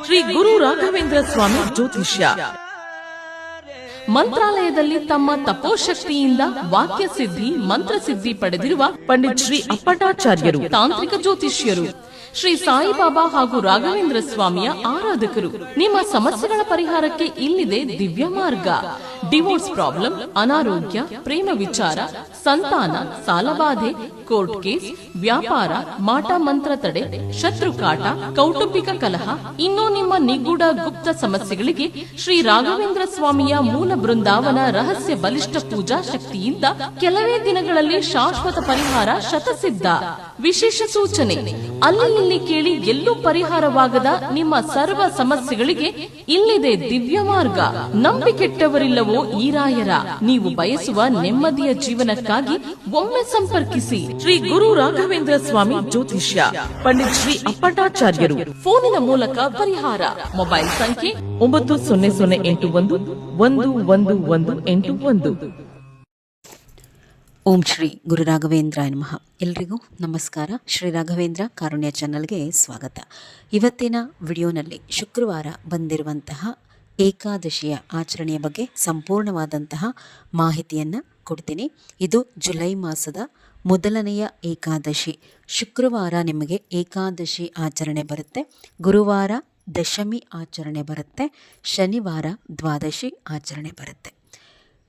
ಶ್ರೀ ಗುರು ರಾಘವೇಂದ್ರ ಸ್ವಾಮಿ ಜ್ಯೋತಿಷ್ಯ. ಮಂತ್ರಾಲಯದಲ್ಲಿ ತಮ್ಮ ತಪೋಶಕ್ತಿಯಿಂದ ವಾಕ್ಯ ಸಿದ್ಧಿ ಮಂತ್ರಸಿದ್ಧಿ ಪಡೆದಿರುವ ಪಂಡಿತ್ ಶ್ರೀ ಅಪ್ಪಟಾಚಾರ್ಯರು, ತಾಂತ್ರಿಕ ಜ್ಯೋತಿಷ್ಯರು, ಶ್ರೀ ಸಾಯಿಬಾಬಾ ಹಾಗೂ ರಾಘವೇಂದ್ರ ಸ್ವಾಮಿಯ ಆರಾಧಕರು. ನಿಮ್ಮ ಸಮಸ್ಯೆಗಳ ಪರಿಹಾರಕ್ಕೆ ಇಲ್ಲಿದೆ ದಿವ್ಯ ಮಾರ್ಗ. ಡಿವೋರ್ಸ್ ಪ್ರಾಬ್ಲಮ್, ಅನಾರೋಗ್ಯ, ಪ್ರೇಮ ವಿಚಾರ, ಸಂತಾನ, ಸಾಲಬಾಧೆ, ಕೋರ್ಟ್ ಕೇಸ್, ವ್ಯಾಪಾರ, ಮಾಟ ಮಂತ್ರ ತಡೆ, ಶತ್ರುಕಾಟ, ಕೌಟುಂಬಿಕ ಕಲಹ, ಇನ್ನೂ ನಿಮ್ಮ ನಿಗೂಢ ಗುಪ್ತ ಸಮಸ್ಯೆಗಳಿಗೆ ಶ್ರೀ ರಾಘವೇಂದ್ರ ಸ್ವಾಮಿಯ ಮೂಲ ಬೃಂದಾವನ ರಹಸ್ಯ ಬಲಿಷ್ಠ ಪೂಜಾ ಶಕ್ತಿಯಿಂದ ಕೆಲವೇ ದಿನಗಳಲ್ಲಿ ಶಾಶ್ವತ ಪರಿಹಾರ ಶತಸಿದ್ಧ. ವಿಶೇಷ ಸೂಚನೆ: ಅಲ್ಲಿ ಇಲ್ಲಿ ಕೇಳಿ ಎಲ್ಲೂ ಪರಿಹಾರವಾಗದ ನಿಮ್ಮ ಸರ್ವ ಸಮಸ್ಯೆಗಳಿಗೆ ಇಲ್ಲಿದೆ ದಿವ್ಯ ಮಾರ್ಗ. ನಂಬಿಕೆಟ್ಟವರಿಲ್ಲವೋ ಈ ರಾಯರ. ನೀವು ಬಯಸುವ ನೆಮ್ಮದಿಯ ಜೀವನಕ್ಕಾಗಿ ಒಮ್ಮೆ ಸಂಪರ್ಕಿಸಿ. ಶ್ರೀ ಗುರು ರಾಘವೇಂದ್ರ ಸ್ವಾಮಿ ಜ್ಯೋತಿಷ್ಯ, ಪಂಡಿತ್ ಶ್ರೀ ಅಪ್ಪಟಾಚಾರ್ಯರು. ಫೋನಿನ ಮೂಲಕ ಪರಿಹಾರ. ಮೊಬೈಲ್ ಸಂಖ್ಯೆ 9008111181. ಓಂ ಶ್ರೀ ಗುರು ರಾಘವೇಂದ್ರಾಯ ನಮಃ. ಎಲ್ರಿಗೂ ನಮಸ್ಕಾರ. ಶ್ರೀ ರಾಘವೇಂದ್ರ ಕಾರುಣ್ಯ ಚಾನಲ್ಗೆ ಸ್ವಾಗತ. ಇವತ್ತಿನ ವಿಡಿಯೋನಲ್ಲಿ ಶುಕ್ರವಾರ ಬಂದಿರುವಂತಹ ಏಕಾದಶಿಯ ಆಚರಣೆಯ ಬಗ್ಗೆ ಸಂಪೂರ್ಣವಾದಂತಹ ಮಾಹಿತಿಯನ್ನು ಕೊಡ್ತೀನಿ. ಇದು ಜುಲೈ ಮಾಸದ ಮೊದಲನೆಯ ಏಕಾದಶಿ. ಶುಕ್ರವಾರ ನಿಮಗೆ ಏಕಾದಶಿ ಆಚರಣೆ ಬರುತ್ತೆ, ಗುರುವಾರ ದಶಮಿ ಆಚರಣೆ ಬರುತ್ತೆ, ಶನಿವಾರ ದ್ವಾದಶಿ ಆಚರಣೆ ಬರುತ್ತೆ.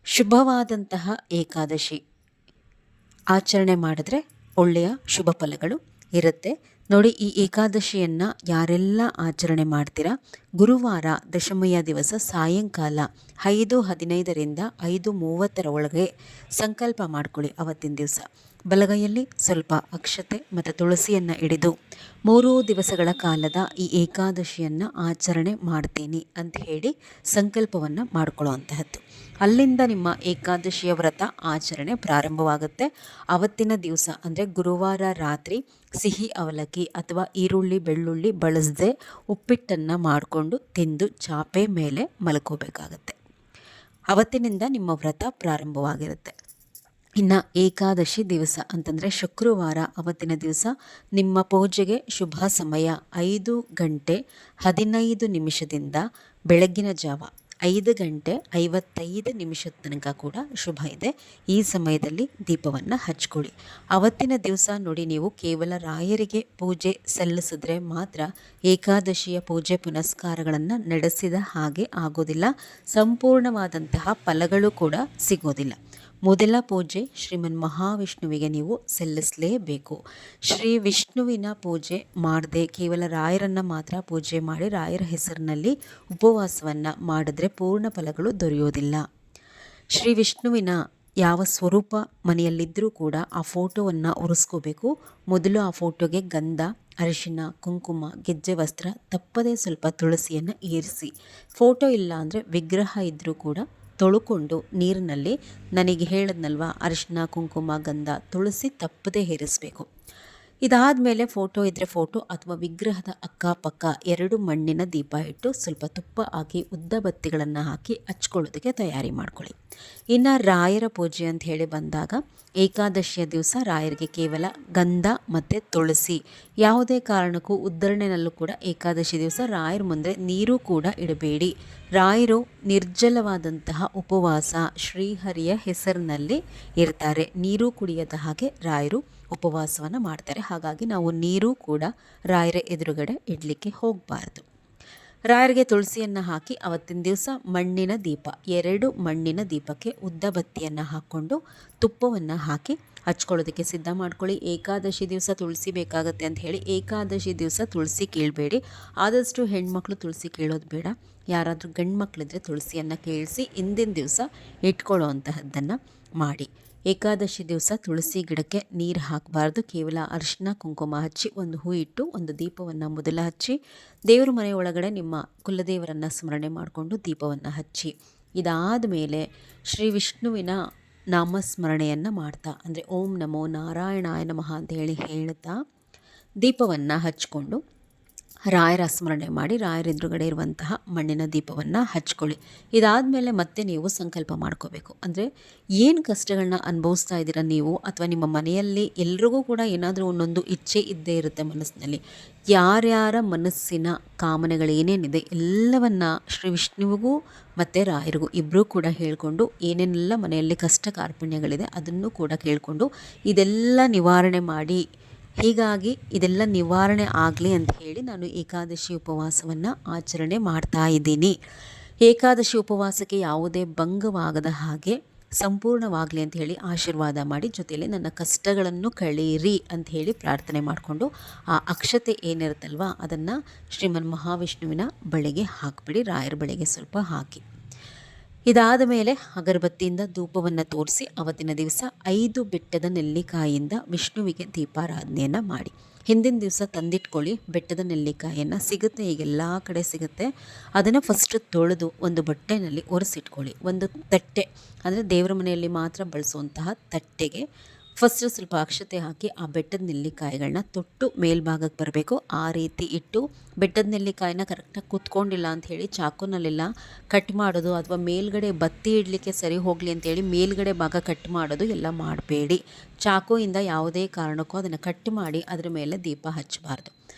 ಶುಭವಾದಂತಹ ಏಕಾದಶಿ ಆಚರಣೆ ಮಾಡಿದ್ರೆ ಒಳ್ಳೆಯ ಶುಭ ಫಲಗಳು ಇರುತ್ತೆ. ನೋಡಿ, ಈ ಏಕಾದಶಿಯನ್ನು ಯಾರೆಲ್ಲ ಆಚರಣೆ ಮಾಡ್ತೀರಾ, ಗುರುವಾರ ದಶಮಿಯ ದಿವಸ ಸಾಯಂಕಾಲ 5:15ರಿಂದ 5:30 ಒಳಗೆ ಸಂಕಲ್ಪ ಮಾಡ್ಕೊಳ್ಳಿ. ಅವತ್ತಿನ ದಿವಸ ಬಲಗೈಯಲ್ಲಿ ಸ್ವಲ್ಪ ಅಕ್ಷತೆ ಮತ್ತು ತುಳಸಿಯನ್ನು ಹಿಡಿದು 3 ದಿವಸಗಳ ಕಾಲದ ಈ ಏಕಾದಶಿಯನ್ನು ಆಚರಣೆ ಮಾಡ್ತೀನಿ ಅಂತ ಹೇಳಿ ಸಂಕಲ್ಪವನ್ನು ಮಾಡ್ಕೊಳ್ಳೋ ಅಂತಹದ್ದು. ಅಲ್ಲಿಂದ ನಿಮ್ಮ ಏಕಾದಶಿಯ ವ್ರತ ಆಚರಣೆ ಪ್ರಾರಂಭವಾಗುತ್ತೆ. ಅವತ್ತಿನ ದಿವಸ ಅಂದರೆ ಗುರುವಾರ ರಾತ್ರಿ ಸಿಹಿ ಅವಲಕ್ಕಿ ಅಥವಾ ಈರುಳ್ಳಿ ಬೆಳ್ಳುಳ್ಳಿ ಬಳಸದೆ ಉಪ್ಪಿಟ್ಟನ್ನು ಮಾಡಿಕೊಂಡು ತಿಂದು ಚಾಪೆ ಮೇಲೆ ಮಲ್ಕೋಬೇಕಾಗತ್ತೆ. ಅವತ್ತಿನಿಂದ ನಿಮ್ಮ ವ್ರತ ಪ್ರಾರಂಭವಾಗಿರುತ್ತೆ. ಇನ್ನು ಏಕಾದಶಿ ದಿವಸ ಅಂತಂದರೆ ಶುಕ್ರವಾರ, ಅವತ್ತಿನ ದಿವಸ ನಿಮ್ಮ ಪೂಜೆಗೆ ಶುಭ ಸಮಯ 5:15 ಬೆಳಗ್ಗಿನ ಜಾವ 5:55 ತನಕ ಕೂಡ ಶುಭ ಇದೆ. ಈ ಸಮಯದಲ್ಲಿ ದೀಪವನ್ನು ಹಚ್ಕೊಳ್ಳಿ. ಅವತ್ತಿನ ದಿವಸ ನೋಡಿ, ನೀವು ಕೇವಲ ರಾಯರಿಗೆ ಪೂಜೆ ಸಲ್ಲಿಸಿದ್ರೆ ಮಾತ್ರ ಏಕಾದಶಿಯ ಪೂಜೆ ಪುನಸ್ಕಾರಗಳನ್ನು ನಡೆಸಿದ ಹಾಗೆ ಆಗೋದಿಲ್ಲ, ಸಂಪೂರ್ಣವಾದಂತಹ ಫಲಗಳು ಕೂಡ ಸಿಗೋದಿಲ್ಲ. ಮೊದಲ ಪೂಜೆ ಶ್ರೀಮನ್ ಮಹಾವಿಷ್ಣುವಿಗೆ ನೀವು ಸಲ್ಲಿಸಲೇಬೇಕು. ಶ್ರೀ ವಿಷ್ಣುವಿನ ಪೂಜೆ ಮಾಡದೆ ಕೇವಲ ರಾಯರನ್ನು ಮಾತ್ರ ಪೂಜೆ ಮಾಡಿ ರಾಯರ ಹೆಸರಿನಲ್ಲಿ ಉಪವಾಸವನ್ನು ಮಾಡಿದ್ರೆ ಪೂರ್ಣ ಫಲಗಳು ದೊರೆಯೋದಿಲ್ಲ. ಶ್ರೀ ವಿಷ್ಣುವಿನ ಯಾವ ಸ್ವರೂಪ ಮನೆಯಲ್ಲಿದ್ದರೂ ಕೂಡ ಆ ಫೋಟೋವನ್ನು ಒರೆಸ್ಕೋಬೇಕು. ಮೊದಲು ಆ ಫೋಟೋಗೆ ಗಂಧ, ಅರಿಶಿನ, ಕುಂಕುಮ, ಗೆಜ್ಜೆ ವಸ್ತ್ರ, ತಪ್ಪದೇ ಸ್ವಲ್ಪ ತುಳಸಿಯನ್ನು ಏರಿಸಿ. ಫೋಟೋ ಇಲ್ಲ ಅಂದರೆ ವಿಗ್ರಹ ಇದ್ದರೂ ಕೂಡ ತೊಳ್ಕೊಂಡು ನೀರಿನಲ್ಲಿ, ನನಗೆ ಹೇಳಿದ್ನಲ್ವ, ಅರಿಶಿನ, ಕುಂಕುಮ, ಗಂಧ, ತುಳಸಿ ತಪ್ಪದೇ ಏರಿಸಬೇಕು. ಇದಾದ ಮೇಲೆ ಫೋಟೋ ಇದ್ದರೆ ಫೋಟೋ ಅಥವಾ ವಿಗ್ರಹದ ಅಕ್ಕಪಕ್ಕ 2 ಮಣ್ಣಿನ ದೀಪ ಇಟ್ಟು ಸ್ವಲ್ಪ ತುಪ್ಪ ಹಾಕಿ ಉದ್ದ ಬತ್ತಿಗಳನ್ನು ಹಾಕಿ ಹಚ್ಕೊಳ್ಳೋದಕ್ಕೆ ತಯಾರಿ ಮಾಡ್ಕೊಳ್ಳಿ. ಇನ್ನು ರಾಯರ ಪೂಜೆ ಅಂತ ಹೇಳಿ ಬಂದಾಗ ಏಕಾದಶಿಯ ದಿವಸ ರಾಯರಿಗೆ ಕೇವಲ ಗಂಧ ಮತ್ತು ತುಳಸಿ, ಯಾವುದೇ ಕಾರಣಕ್ಕೂ ಉದ್ಧರಣೆಯಲ್ಲೂ ಕೂಡ ಏಕಾದಶಿ ದಿವಸ ರಾಯರ ಮುಂದೆ ನೀರು ಕೂಡ ಇಡಬೇಡಿ. ರಾಯರು ನಿರ್ಜಲವಾದಂತಹ ಉಪವಾಸ ಶ್ರೀಹರಿಯ ಹೆಸರಿನಲ್ಲಿ ಇರ್ತಾರೆ. ನೀರು ಕುಡಿಯದ ಹಾಗೆ ರಾಯರು ಉಪವಾಸವನ್ನು ಮಾಡ್ತಾರೆ. ಹಾಗಾಗಿ ನಾವು ನೀರು ಕೂಡ ರಾಯರ ಎದುರುಗಡೆ ಇಡಲಿಕ್ಕೆ ಹೋಗಬಾರ್ದು. ರಾಯರಿಗೆ ತುಳಸಿಯನ್ನು ಹಾಕಿ ಅವತ್ತಿನ ದಿವಸ ಮಣ್ಣಿನ ದೀಪ, 2 ಮಣ್ಣಿನ ದೀಪಕ್ಕೆ ಉದ್ದ ಬತ್ತಿಯನ್ನು ಹಾಕ್ಕೊಂಡು ತುಪ್ಪವನ್ನು ಹಾಕಿ ಹಚ್ಕೊಳ್ಳೋದಕ್ಕೆ ಸಿದ್ಧ ಮಾಡ್ಕೊಳ್ಳಿ. ಏಕಾದಶಿ ದಿವಸ ತುಳಸಿ ಬೇಕಾಗುತ್ತೆ ಅಂತ ಹೇಳಿ ಏಕಾದಶಿ ದಿವಸ ತುಳಸಿ ಕೀಳಬೇಡಿ. ಆದಷ್ಟು ಹೆಣ್ಮಕ್ಳು ತುಳಸಿ ಕೀಳೋದು ಬೇಡ. ಯಾರಾದರೂ ಗಂಡು ಮಕ್ಕಳಿದ್ರೆ ತುಳಸಿಯನ್ನು ಕೀಳಿಸಿ ಹಿಂದಿನ ದಿವಸ ಇಟ್ಕೊಳ್ಳೋ ಅಂತಹದ್ದನ್ನು ಮಾಡಿ. ಏಕಾದಶಿ ದಿವಸ ತುಳಸಿ ಗಿಡಕ್ಕೆ ನೀರು ಹಾಕಬಾರ್ದು. ಕೇವಲ ಅರಿಶಿನ ಕುಂಕುಮ ಹಚ್ಚಿ ಒಂದು ಹೂ ಇಟ್ಟು ಒಂದು ದೀಪವನ್ನು ಮೊದಲು ಹಚ್ಚಿ ದೇವರ ಮನೆ ಒಳಗಡೆ ನಿಮ್ಮ ಕುಲದೇವರನ್ನು ಸ್ಮರಣೆ ಮಾಡಿಕೊಂಡು ದೀಪವನ್ನು ಹಚ್ಚಿ, ಇದಾದ ಮೇಲೆ ಶ್ರೀ ವಿಷ್ಣುವಿನ ನಾಮಸ್ಮರಣೆಯನ್ನು ಮಾಡ್ತಾ, ಅಂದರೆ ಓಂ ನಮೋ ನಾರಾಯಣಾಯ ನಮಃ ಅಂತ ಹೇಳಿ ಹೇಳ್ತಾ ದೀಪವನ್ನು ಹಚ್ಕೊಂಡು ರಾಯರ ಸ್ಮರಣೆ ಮಾಡಿ ರಾಯರ ಎದುರುಗಡೆ ಇರುವಂತಹ ಮಣ್ಣಿನ ದೀಪವನ್ನು ಹಚ್ಕೊಳ್ಳಿ. ಇದಾದಮೇಲೆ ಮತ್ತೆ ನೀವು ಸಂಕಲ್ಪ ಮಾಡ್ಕೋಬೇಕು. ಅಂದರೆ ಏನು ಕಷ್ಟಗಳನ್ನ ಅನುಭವಿಸ್ತಾ ಇದ್ದೀರಾ ನೀವು, ಅಥವಾ ನಿಮ್ಮ ಮನೆಯಲ್ಲಿ ಎಲ್ರಿಗೂ ಕೂಡ ಏನಾದರೂ ಒಂದೊಂದು ಇಚ್ಛೆ ಇದ್ದೇ ಇರುತ್ತೆ ಮನಸ್ಸಿನಲ್ಲಿ. ಯಾರ್ಯಾರ ಮನಸ್ಸಿನ ಕಾಮನೆಗಳೇನೇನಿದೆ ಎಲ್ಲವನ್ನ ಶ್ರೀ ವಿಷ್ಣುವಿಗೂ ಮತ್ತು ರಾಯರಿಗೂ ಇಬ್ಬರೂ ಕೂಡ ಹೇಳಿಕೊಂಡು, ಏನೇನೆಲ್ಲ ಮನೆಯಲ್ಲಿ ಕಷ್ಟ ಕಾರ್ಪಣ್ಯಗಳಿದೆ ಅದನ್ನು ಕೂಡ ಕೇಳಿಕೊಂಡು ಇದೆಲ್ಲ ನಿವಾರಣೆ ಮಾಡಿ, ಹೀಗಾಗಿ ಇದೆಲ್ಲ ನಿವಾರಣೆ ಆಗಲಿ ಅಂತ ಹೇಳಿ ನಾನು ಏಕಾದಶಿ ಉಪವಾಸವನ್ನು ಆಚರಣೆ ಮಾಡ್ತಾ ಇದ್ದೀನಿ. ಏಕಾದಶಿ ಉಪವಾಸಕ್ಕೆ ಯಾವುದೇ ಭಂಗವಾಗದ ಹಾಗೆ ಸಂಪೂರ್ಣವಾಗಲಿ ಅಂತ ಹೇಳಿ ಆಶೀರ್ವಾದ ಮಾಡಿ, ಜೊತೆಯಲ್ಲಿ ನನ್ನ ಕಷ್ಟಗಳನ್ನು ಕಳೀರಿ ಅಂತ ಹೇಳಿ ಪ್ರಾರ್ಥನೆ ಮಾಡಿಕೊಂಡು ಆ ಅಕ್ಷತೆ ಏನಿರುತ್ತಲ್ವ ಅದನ್ನು ಶ್ರೀಮನ್ ಮಹಾವಿಷ್ಣುವಿನ ಬಳಿಗೆ ಹಾಕಿಬಿಡಿ, ರಾಯರ ಬಳಿಗೆ ಸ್ವಲ್ಪ ಹಾಕಿ. ಇದಾದ ಮೇಲೆ ಅಗರಬತ್ತಿಯಿಂದ ಧೂಪವನ್ನು ತೋರಿಸಿ ಅವತ್ತಿನ ದಿವಸ 5 ಬೆಟ್ಟದ ನೆಲ್ಲಿಕಾಯಿಯಿಂದ ವಿಷ್ಣುವಿಗೆ ದೀಪಾರಾಧನೆಯನ್ನು ಮಾಡಿ. ಹಿಂದಿನ ದಿವಸ ತಂದಿಟ್ಕೊಳ್ಳಿ ಬೆಟ್ಟದ ನೆಲ್ಲಿಕಾಯಿಯನ್ನು, ಸಿಗುತ್ತೆ ಈಗ ಎಲ್ಲ ಕಡೆ ಸಿಗುತ್ತೆ. ಅದನ್ನು ಫಸ್ಟು ತೊಳೆದು ಒಂದು ಬಟ್ಟೆನಲ್ಲಿ ಒರೆಸಿಟ್ಕೊಳ್ಳಿ. ಒಂದು ತಟ್ಟೆ ಅಂದರೆ ದೇವರ ಮನೆಯಲ್ಲಿ ಮಾತ್ರ ಬಳಸುವಂತಹ ತಟ್ಟೆಗೆ ಫಸ್ಟ್ ಸ್ವಲ್ಪ ಅಕ್ಷತೆ ಹಾಕಿ ಆ ಬೆಟ್ಟದ ನೆಲ್ಲಿಕಾಯಿಗಳನ್ನ ತೊಟ್ಟು ಮೇಲ್ಭಾಗಕ್ಕೆ ಬರಬೇಕು. ಆ ರೀತಿ ಇಟ್ಟು ಬೆಟ್ಟದ ನೆಲ್ಲಿಕಾಯಿನ ಕರೆಕ್ಟಾಗಿ ಕುತ್ಕೊಂಡಿಲ್ಲ ಅಂಥೇಳಿ ಚಾಕುನಲ್ಲೆಲ್ಲ ಕಟ್ ಮಾಡೋದು, ಅಥವಾ ಮೇಲ್ಗಡೆ ಬತ್ತಿ ಇಡಲಿಕ್ಕೆ ಸರಿ ಹೋಗಲಿ ಅಂತೇಳಿ ಮೇಲ್ಗಡೆ ಭಾಗ ಕಟ್ ಮಾಡೋದು ಎಲ್ಲ ಮಾಡಬೇಡಿ. ಚಾಕುಯಿಂದ ಯಾವುದೇ ಕಾರಣಕ್ಕೂ ಅದನ್ನು ಕಟ್ ಮಾಡಿ ಅದರ ಮೇಲೆ ದೀಪ ಹಚ್ಚಬಾರ್ದು.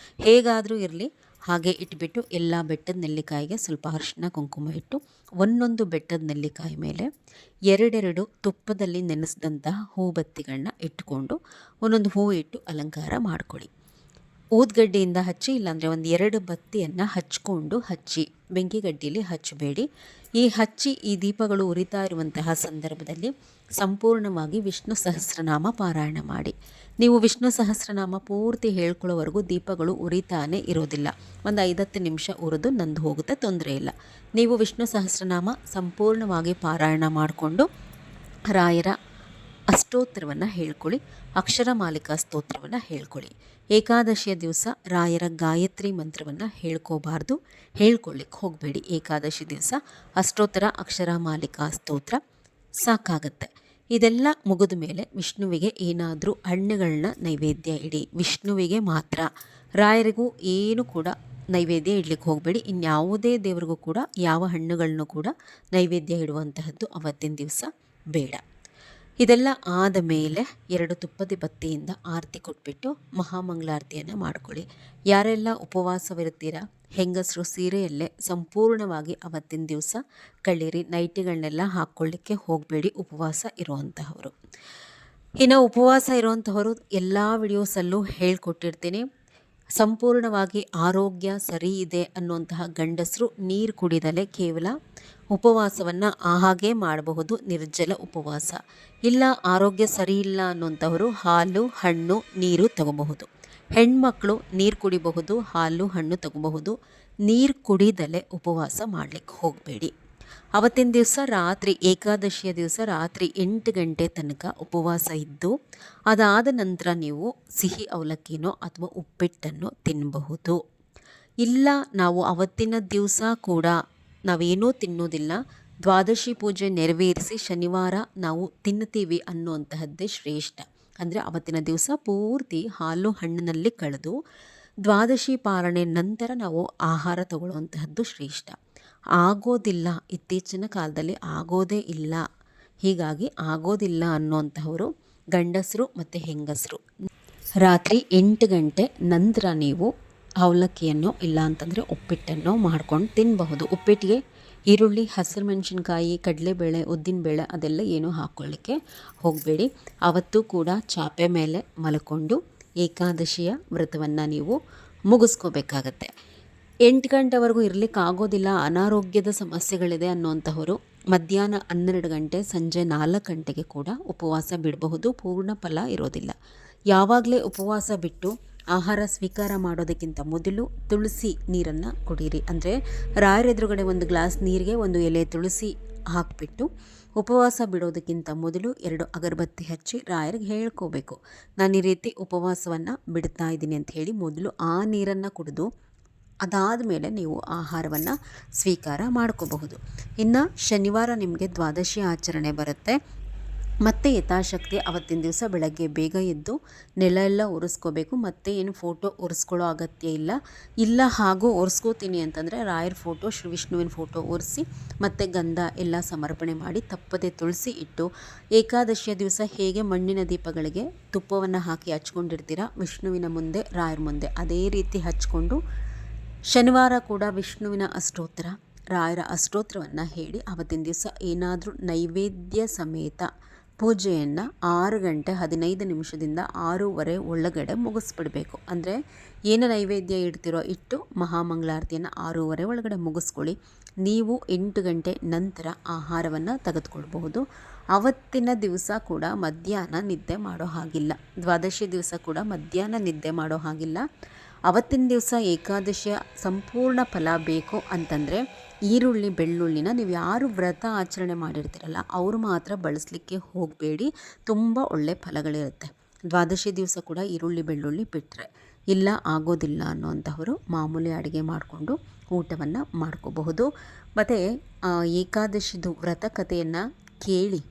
ಹೇಗಾದರೂ ಇರಲಿ ಹಾಗೆ ಇಟ್ಬಿಟ್ಟು ಎಲ್ಲ ಬೆಟ್ಟದ ನೆಲ್ಲಿಕಾಯಿಗೆ ಸ್ವಲ್ಪ ಅರಿಶಿನ ಕುಂಕುಮ ಇಟ್ಟು ಒಂದೊಂದು ಬೆಟ್ಟದ ನೆಲ್ಲಿಕಾಯಿ ಮೇಲೆ 2 ತುಪ್ಪದಲ್ಲಿ ನೆನೆಸಿದಂತಹ ಹೂಬತ್ತಿಗಳನ್ನ ಇಟ್ಕೊಂಡು ಒಂದೊಂದು ಹೂ ಇಟ್ಟು ಅಲಂಕಾರ ಮಾಡ್ಕೊಳ್ಳಿ. ಊದ್ಗಡ್ಡೆಯಿಂದ ಹಚ್ಚಿ, ಇಲ್ಲಾಂದರೆ ಒಂದು 2 ಬತ್ತಿಯನ್ನು ಹಚ್ಚಿ, ಬೆಂಕಿಗಡ್ಡಿಯಲ್ಲಿ ಹಚ್ಚಬೇಡಿ. ಈ ದೀಪಗಳು ಉರಿತಾ ಇರುವಂತಹ ಸಂದರ್ಭದಲ್ಲಿ ಸಂಪೂರ್ಣವಾಗಿ ವಿಷ್ಣು ಸಹಸ್ರನಾಮ ಪಾರಾಯಣ ಮಾಡಿ. ನೀವು ವಿಷ್ಣು ಸಹಸ್ರನಾಮ ಪೂರ್ತಿ ಹೇಳ್ಕೊಳ್ಳೋವರೆಗೂ ದೀಪಗಳು ಉರಿತಾನೆ ಇರೋದಿಲ್ಲ. ಒಂದು 5-10 ನಿಮಿಷ ಉರಿದು ನಂದು ಹೋಗುತ್ತೆ, ತೊಂದರೆ ಇಲ್ಲ. ನೀವು ವಿಷ್ಣು ಸಹಸ್ರನಾಮ ಸಂಪೂರ್ಣವಾಗಿ ಪಾರಾಯಣ ಮಾಡಿಕೊಂಡು ರಾಯರ ಅಷ್ಟೋತ್ತರವನ್ನು ಹೇಳ್ಕೊಳ್ಳಿ, ಅಕ್ಷರ ಮಾಲಿಕಾ ಸ್ತೋತ್ರವನ್ನು ಹೇಳ್ಕೊಳ್ಳಿ. ಏಕಾದಶಿಯ ದಿವಸ ರಾಯರ ಗಾಯತ್ರಿ ಮಂತ್ರವನ್ನು ಹೇಳ್ಕೋಬಾರ್ದು, ಹೇಳ್ಕೊಳ್ಳಿಕ್ಕೆ ಹೋಗಬೇಡಿ. ಏಕಾದಶಿ ದಿವಸ ಅಷ್ಟೋತ್ತರ ಅಕ್ಷರ ಮಾಲಿಕಾ ಸ್ತೋತ್ರ ಸಾಕಾಗತ್ತೆ. ಇದೆಲ್ಲ ಮುಗಿದ ಮೇಲೆ ವಿಷ್ಣುವಿಗೆ ಏನಾದರೂ ಹಣ್ಣುಗಳನ್ನ ನೈವೇದ್ಯ ಇಡಿ, ವಿಷ್ಣುವಿಗೆ ಮಾತ್ರ. ರಾಯರಿಗೂ ಏನು ಕೂಡ ನೈವೇದ್ಯ ಇಡ್ಲಿಕ್ಕೆ ಹೋಗಬೇಡಿ. ಇನ್ಯಾವುದೇ ದೇವರಿಗೂ ಕೂಡ ಯಾವ ಹಣ್ಣುಗಳನ್ನು ಕೂಡ ನೈವೇದ್ಯ ಇಡುವಂತಹದ್ದು ಅವತ್ತಿನ ದಿವಸ ಬೇಡ. ಇದೆಲ್ಲ ಆದ ಮೇಲೆ 2 ತುಪ್ಪದ ಬತ್ತಿಯಿಂದ ಆರತಿ ಕೊಟ್ಬಿಟ್ಟು ಮಹಾಮಂಗಳಾರತಿಯನ್ನು ಮಾಡ್ಕೊಳ್ಳಿ. ಯಾರೆಲ್ಲ ಉಪವಾಸವಿರ್ತೀರಾ ಹೆಂಗಸರು ಸೀರೆಯಲ್ಲೇ ಸಂಪೂರ್ಣವಾಗಿ ಅವತ್ತಿನ ದಿವಸ ಕಳ್ಳೀರಿ. ನೈಟಿಗಳನ್ನೆಲ್ಲ ಹಾಕ್ಕೊಳ್ಳಿಕ್ಕೆ ಹೋಗಬೇಡಿ ಉಪವಾಸ ಇರುವಂತಹವರು. ಇನ್ನು ಉಪವಾಸ ಇರುವಂತಹವರು ಎಲ್ಲ ವಿಡಿಯೋಸಲ್ಲೂ ಹೇಳ್ಕೊಟ್ಟಿರ್ತೀನಿ. ಸಂಪೂರ್ಣವಾಗಿ ಆರೋಗ್ಯ ಸರಿ ಇದೆ ಅನ್ನುವಂತಹ ಗಂಡಸರು ನೀರು ಕುಡಿದಲೇ ಕೇವಲ ಉಪವಾಸವನ್ನು ಹಾಗೆ ಮಾಡಬಹುದು, ನಿರ್ಜಲ ಉಪವಾಸ. ಇಲ್ಲ ಆರೋಗ್ಯ ಸರಿ ಇಲ್ಲ ಅನ್ನುವಂಥವರು ಹಾಲು ಹಣ್ಣು ನೀರು ತಗೋಬಹುದು. ಹೆಣ್ಮಕ್ಳು ನೀರು ಕುಡಿಬಹುದು, ಹಾಲು ಹಣ್ಣು ತಗೋಬಹುದು. ನೀರು ಕುಡಿದಲೇ ಉಪವಾಸ ಮಾಡಲಿಕ್ಕೆ ಹೋಗಬೇಡಿ. ಅವತ್ತಿನ ದಿವಸ ರಾತ್ರಿ, ಏಕಾದಶಿಯ ದಿವಸ ರಾತ್ರಿ 8 ಗಂಟೆ ತನಕ ಉಪವಾಸ ಇದ್ದು ಅದಾದ ನಂತರ ನೀವು ಸಿಹಿ ಅವಲಕ್ಕಿನೋ ಅಥವಾ ಉಪ್ಪಿಟ್ಟನ್ನು ತಿನ್ನಬಹುದು. ಇಲ್ಲ ನಾವು ಅವತ್ತಿನ ದಿವಸ ಕೂಡ ನಾವೇನೂ ತಿನ್ನೋದಿಲ್ಲ, ದ್ವಾದಶಿ ಪೂಜೆ ನೆರವೇರಿಸಿ ಶನಿವಾರ ನಾವು ತಿನ್ನುತ್ತೀವಿ ಅನ್ನುವಂತಹದ್ದೇ ಶ್ರೇಷ್ಠ. ಅಂದರೆ ಅವತ್ತಿನ ದಿವಸ ಪೂರ್ತಿ ಹಾಲು ಹಣ್ಣಿನಲ್ಲಿ ಕಳೆದು ದ್ವಾದಶಿ ಪಾರಣೆ ನಂತರ ನಾವು ಆಹಾರ ತಗೊಳ್ಳುವಂತಹದ್ದು ಶ್ರೇಷ್ಠ. ಆಗೋದಿಲ್ಲ, ಇತ್ತೀಚಿನ ಕಾಲದಲ್ಲಿ ಆಗೋದೇ ಇಲ್ಲ. ಹೀಗಾಗಿ ಆಗೋದಿಲ್ಲ ಅನ್ನುವಂತಹವರು ಗಂಡಸರು ಮತ್ತು ಹೆಂಗಸರು ರಾತ್ರಿ 8 ಗಂಟೆ ನಂತರ ನೀವು ಅವಲಕ್ಕಿಯನ್ನು ಇಲ್ಲ ಅಂತಂದರೆ ಉಪ್ಪಿಟ್ಟನ್ನು ಮಾಡ್ಕೊಂಡು ತಿನ್ನಬಹುದು. ಉಪ್ಪಿಟ್ಟಿಗೆ ಈರುಳ್ಳಿ, ಹಸಿರು ಮೆಣಸಿನ್ಕಾಯಿ, ಕಡಲೆಬೇಳೆ, ಉದ್ದಿನಬೇಳೆ ಅದೆಲ್ಲ ಏನೂ ಹಾಕ್ಕೊಳ್ಳಿಕ್ಕೆ ಹೋಗಬೇಡಿ. ಅವತ್ತು ಕೂಡ ಚಾಪೆ ಮೇಲೆ ಮಲ್ಕೊಂಡು ಏಕಾದಶಿಯ ವ್ರತವನ್ನು ನೀವು ಮುಗಿಸ್ಕೋಬೇಕಾಗತ್ತೆ. 8 ಗಂಟೆವರೆಗೂ ಇರಲಿಕ್ಕೆ ಆಗೋದಿಲ್ಲ, ಅನಾರೋಗ್ಯದ ಸಮಸ್ಯೆಗಳಿದೆ ಅನ್ನುವಂಥವರು ಮಧ್ಯಾಹ್ನ 12 ಗಂಟೆ ಸಂಜೆ 4 ಗಂಟೆಗೆ ಕೂಡ ಉಪವಾಸ ಬಿಡಬಹುದು. ಪೂರ್ಣ ಫಲ ಇರೋದಿಲ್ಲ. ಯಾವಾಗಲೇ ಉಪವಾಸ ಬಿಟ್ಟು ಆಹಾರ ಸ್ವೀಕಾರ ಮಾಡೋದಕ್ಕಿಂತ ಮೊದಲು ತುಳಸಿ ನೀರನ್ನು ಕುಡೀರಿ. ಅಂದರೆ ರಾಯರ ಎದುರುಗಡೆ 1 ಗ್ಲಾಸ್ ನೀರಿಗೆ 1 ಎಲೆ ತುಳಸಿ ಹಾಕಿಬಿಟ್ಟು ಉಪವಾಸ ಬಿಡೋದಕ್ಕಿಂತ ಮೊದಲು 2 ಅಗರಬತ್ತಿ ಹಚ್ಚಿ ರಾಯರಿಗೆ ಹೇಳ್ಕೋಬೇಕು, ನಾನು ಈ ರೀತಿ ಉಪವಾಸವನ್ನು ಬಿಡ್ತಾ ಇದ್ದೀನಿ ಅಂತ ಹೇಳಿ. ಮೊದಲು ಆ ನೀರನ್ನು ಕುಡಿದು ಅದಾದ ಮೇಲೆ ನೀವು ಆಹಾರವನ್ನು ಸ್ವೀಕಾರ ಮಾಡ್ಕೋಬಹುದು. ಇನ್ನು ಶನಿವಾರ ನಿಮಗೆ ದ್ವಾದಶಿ ಆಚರಣೆ ಬರುತ್ತೆ. ಮತ್ತು ಯಥಾಶಕ್ತಿ ಅವತ್ತಿನ ದಿವಸ ಬೆಳಗ್ಗೆ ಬೇಗ ಎದ್ದು ನೆಲ ಎಲ್ಲ ಒರೆಸ್ಕೋಬೇಕು. ಮತ್ತೆ ಏನು ಫೋಟೋ ಒರೆಸ್ಕೊಳ್ಳೋ ಅಗತ್ಯ ಇಲ್ಲ ಹಾಗೂ ಒರೆಸ್ಕೋತೀನಿ ಅಂತಂದರೆ ರಾಯರ ಫೋಟೋ, ಶ್ರೀ ವಿಷ್ಣುವಿನ ಫೋಟೋ ಒರೆಸಿ ಮತ್ತು ಗಂಧ ಎಲ್ಲ ಸಮರ್ಪಣೆ ಮಾಡಿ ತಪ್ಪದೆ ತುಳಸಿ ಇಟ್ಟು, ಏಕಾದಶಿಯ ದಿವಸ ಹೇಗೆ ಮಣ್ಣಿನ ದೀಪಗಳಿಗೆ ತುಪ್ಪವನ್ನು ಹಾಕಿ ಹಚ್ಕೊಂಡಿರ್ತೀರ ವಿಷ್ಣುವಿನ ಮುಂದೆ, ರಾಯರ ಮುಂದೆ, ಅದೇ ರೀತಿ ಹಚ್ಕೊಂಡು ಶನಿವಾರ ಕೂಡ ವಿಷ್ಣುವಿನ ಅಷ್ಟೋತ್ತರ, ರಾಯರ ಅಷ್ಟೋತ್ತರವನ್ನು ಹೇಳಿ ಅವತ್ತಿನ ದಿವಸ ಏನಾದರೂ ನೈವೇದ್ಯ ಸಮೇತ ಪೂಜೆಯನ್ನು 6 ಗಂಟೆ 15 ನಿಮಿಷದಿಂದ 6:30 ಒಳಗಡೆ ಮುಗಿಸ್ಬಿಡಬೇಕು. ಅಂದರೆ ಏನು ನೈವೇದ್ಯ ಇಡ್ತಿರೋ ಇಟ್ಟು ಮಹಾಮಂಗಳಾರತಿಯನ್ನು 6:30 ಒಳಗಡೆ ಮುಗಿಸ್ಕೊಳ್ಳಿ. ನೀವು 8 ಗಂಟೆ ನಂತರ ಆಹಾರವನ್ನು ತೆಗೆದುಕೊಳ್ಬಹುದು. ಅವತ್ತಿನ ದಿವಸ ಕೂಡ ಮಧ್ಯಾಹ್ನ ನಿದ್ದೆ ಮಾಡೋ ಹಾಗಿಲ್ಲ. ದ್ವಾದಶಿ ದಿವಸ ಕೂಡ ಮಧ್ಯಾಹ್ನ ನಿದ್ದೆ ಮಾಡೋ ಹಾಗಿಲ್ಲ. ಅವತ್ತಿನ ದಿವಸ ಏಕಾದಶಿಯ ಸಂಪೂರ್ಣ ಫಲ ಬೇಕು ಅಂತಂದರೆ ಈರುಳ್ಳಿ ಬೆಳ್ಳುಳ್ಳಿನ ನೀವು ಯಾರು ವ್ರತ ಆಚರಣೆ ಮಾಡಿರ್ತೀರಲ್ಲ ಅವರು ಮಾತ್ರ ಬಳಸಲಿಕ್ಕೆ ಹೋಗಬೇಡಿ. ತುಂಬ ಒಳ್ಳೆ ಫಲಗಳಿರುತ್ತೆ. ದ್ವಾದಶಿ ದಿವಸ ಕೂಡ ಈರುಳ್ಳಿ ಬೆಳ್ಳುಳ್ಳಿ ಬಿಟ್ಟರೆ ಇಲ್ಲ ಆಗೋದಿಲ್ಲ ಅನ್ನೋಂಥವರು ಮಾಮೂಲಿ ಅಡುಗೆ ಮಾಡಿಕೊಂಡು ಊಟವನ್ನು ಮಾಡ್ಕೋಬಹುದು. ಮತ್ತು ಏಕಾದಶಿದು ವ್ರತ ಕಥೆಯನ್ನು ಕೇಳಿ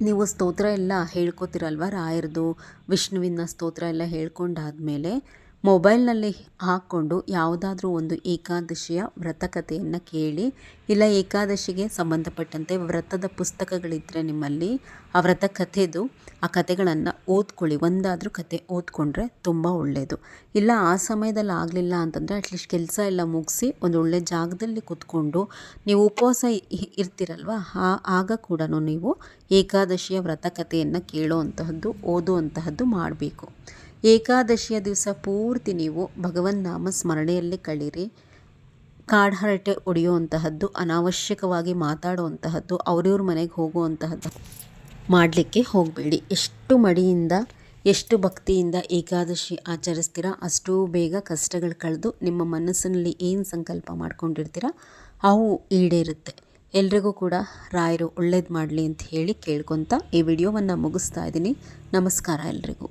ನೀವು ಸ್ತೋತ್ರ ಎಲ್ಲ ಹೇಳ್ಕೊತಿರಲ್ವ, ರಾಯರದು ವಿಷ್ಣುವಿನ ಸ್ತೋತ್ರ ಎಲ್ಲ ಹೇಳ್ಕೊಂಡಾದಮೇಲೆ ಮೊಬೈಲ್ನಲ್ಲಿ ಹಾಕ್ಕೊಂಡು ಯಾವುದಾದ್ರೂ ಒಂದು ಏಕಾದಶಿಯ ವ್ರತಕಥೆಯನ್ನು ಕೇಳಿ, ಇಲ್ಲ ಏಕಾದಶಿಗೆ ಸಂಬಂಧಪಟ್ಟಂತೆ ವ್ರತದ ಪುಸ್ತಕಗಳಿದ್ದರೆ ನಿಮ್ಮಲ್ಲಿ ಆ ವ್ರತ ಕಥೆದು ಆ ಕಥೆಗಳನ್ನು ಓದ್ಕೊಳ್ಳಿ. ಒಂದಾದರೂ ಕತೆ ಓದ್ಕೊಂಡ್ರೆ ತುಂಬ ಒಳ್ಳೆಯದು. ಇಲ್ಲ ಆ ಸಮಯದಲ್ಲಿ ಆಗಲಿಲ್ಲ ಅಂತಂದರೆ ಅಟ್ಲೀಸ್ಟ್ ಕೆಲಸ ಎಲ್ಲ ಮುಗಿಸಿ ಒಂದು ಒಳ್ಳೆ ಜಾಗದಲ್ಲಿ ಕೂತ್ಕೊಂಡು ನೀವು ಉಪವಾಸ ಇರ್ತೀರಲ್ವ, ಆಗ ಕೂಡ ನೀವು ಏಕಾದಶಿಯ ವ್ರತಕಥೆಯನ್ನು ಕೇಳೋವಂತಹದ್ದು, ಓದುವಂತಹದ್ದು ಮಾಡಬೇಕು. ಏಕಾದಶಿಯ ದಿವಸ ಪೂರ್ತಿ ನೀವು ಭಗವನ್ ನಾಮ ಸ್ಮರಣೆಯಲ್ಲಿ ಕಳೀರಿ. ಕಾಡು ಹರಟೆ ಹೊಡೆಯುವಂತಹದ್ದು, ಅನಾವಶ್ಯಕವಾಗಿ ಮಾತಾಡುವಂತಹದ್ದು, ಅವ್ರವ್ರ ಮನೆಗೆ ಹೋಗುವಂತಹದ್ದು ಮಾಡಲಿಕ್ಕೆ ಹೋಗಬೇಡಿ. ಎಷ್ಟು ಮಡಿಯಿಂದ ಎಷ್ಟು ಭಕ್ತಿಯಿಂದ ಏಕಾದಶಿ ಆಚರಿಸ್ತೀರ ಅಷ್ಟು ಬೇಗ ಕಷ್ಟಗಳು ಕಳೆದು ನಿಮ್ಮ ಮನಸ್ಸಿನಲ್ಲಿ ಏನು ಸಂಕಲ್ಪ ಮಾಡ್ಕೊಂಡಿರ್ತೀರ ಅವು ಈಡೇರುತ್ತೆ. ಎಲ್ರಿಗೂ ಕೂಡ ರಾಯರು ಒಳ್ಳೇದು ಮಾಡಲಿ ಅಂತ ಹೇಳಿ ಕೇಳ್ಕೊತ ಈ ವಿಡಿಯೋವನ್ನು ಮುಗಿಸ್ತಾ ಇದ್ದೀನಿ. ನಮಸ್ಕಾರ ಎಲ್ರಿಗೂ.